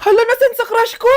Hala, nasan sa crush ko?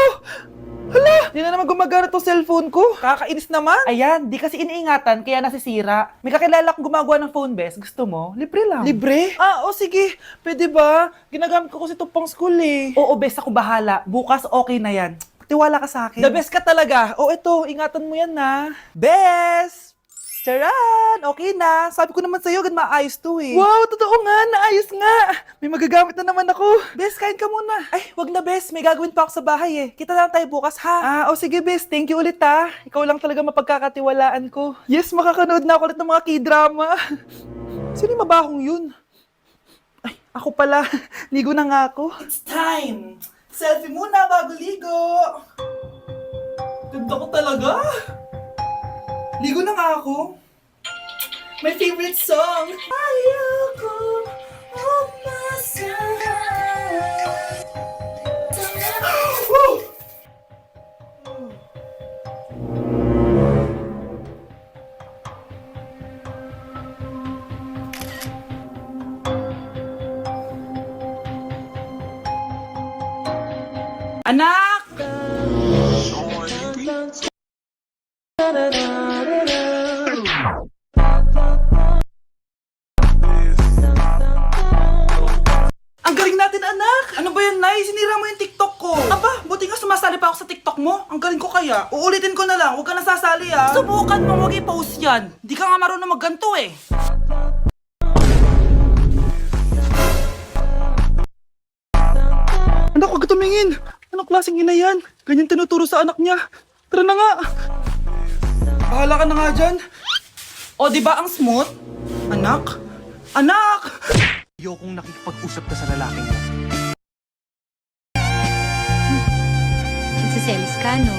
Hala, di na naman gumagana tong cellphone ko. Kakainis naman. Ayan, di kasi iniingatan kaya nasisira. May kakilala akong gumagawa ng phone best. Gusto mo? Libre lang. Libre? Ah, sige. Pwede ba? Ginagamit ko kasi ito pang school eh. Oo, best, ako bahala. Bukas okay na yan. Tiwala ka sa akin. The best ka talaga. O ito, ingatan mo yan na. Best! Charan! Okay na. Sabi ko naman sa'yo, gan maayos to eh. Wow, totoo nga. Naayos nga. May magagamit na naman ako. Bes, kain ka muna. Ay, wag na Bes. May gagawin pa ako sa bahay eh. Kita lang tayo bukas ha. Sige Bes. Thank you ulit ha. Ikaw lang talaga mapagkakatiwalaan ko. Yes, makakanood na ako ulit ng mga K-drama. Sino yung mabahong yun? Ay, ako pala. Ligo na nga ako. It's time. Selfie muna bago ligo. Ganda ko talaga. Ligo na nga ako. My favorite song. Ayoko umasahan. Woo! Anak! Ang galing natin, anak! Ano ba yan, Nay? Sinira mo yung TikTok ko. Aba, buti nga sumasali pa ako sa TikTok mo. Ang galing ko kaya. Uulitin ko na lang. Huwag ka nasasali, ha? Subukan mo, huwag i-post yan. Di ka nga marunong magganto, eh. Anak, huwag ka tumingin. Anong klaseng ina yan? Ganyan tinuturo sa anak niya. Tara na nga. Bahala ka na nga dyan. O, di ba ang smooth? Anak? Anak! Ayokong nakikipag-usap ka sa lalaking mo. Nagsiselos ka, no?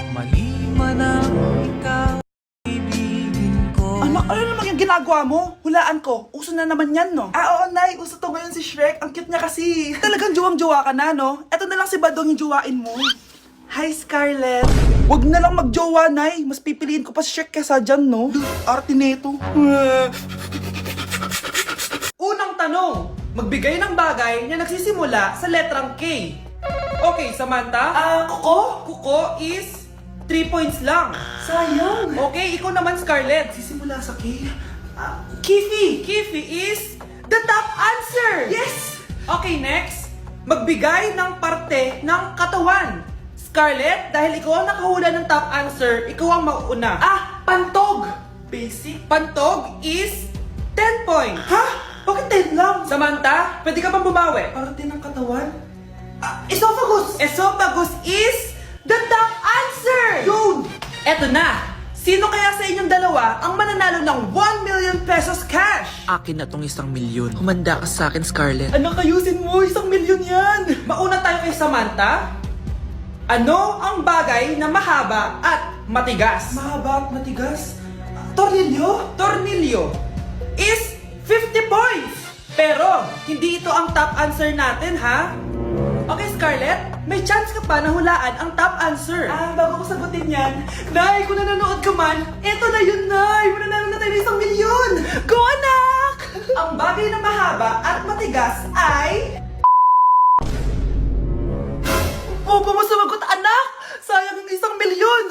Mali man ang ikaw, ibigin ko. Anak, ano naman yung ginagawa mo? Hulaan ko. Uso na naman yan, no? Oo, Nay. Uso to ngayon si Shrek. Ang cute niya kasi. Talagang juwang-juwa ka na, no? Eto na lang si Badong yung juwain mo. Hi, Scarlett. Wag na lang magjowa, Nay. Mas pipiliin ko pa si Shrek kesa dyan, no? Arte neto. Unang tanong. Magbigay ng bagay na nagsisimula sa letrang K. Okay, Samantha? Kuko? Kuko is 3 points lang. Sayang. Okay, ikaw naman, Scarlett. Sisimula sa K. Kifi. Kifi is the top answer. Yes. Okay, next. Magbigay ng parte ng katawan. Scarlett, dahil ikaw ang nakahula ng top answer, ikaw ang mauuna. Pantog. Basic. Pantog is 10 points. Ha? Bakit 10 lang? Samantha, pwede ka bang bumawi? Parte ng katawan? Esophagus! Esophagus is the top answer! Yun! Eto na! Sino kaya sa inyong dalawa ang mananalo ng 1 million pesos cash? Akin na tong 1 milyon. Humanda ka sa akin, Scarlett. Anak, ayusin mo! 1 milyon yan! Mauna tayo kay Samantha. Ano ang bagay na mahaba at matigas? Mahaba at matigas? Tornilyo? Tornilyo is 50 points! Pero, hindi ito ang top answer natin, ha? Okay, Scarlett, may chance ka pa na hulaan ang top answer. Bago ko sagutin yan, Nay, kung nanonood ka man, eto na yun, Nay! Mananalo na tayo ng 1 milyon! Go, anak! Ang bagay na mahaba at matigas ay... Huwag mo sumagot, anak! Sayang yung 1 milyon!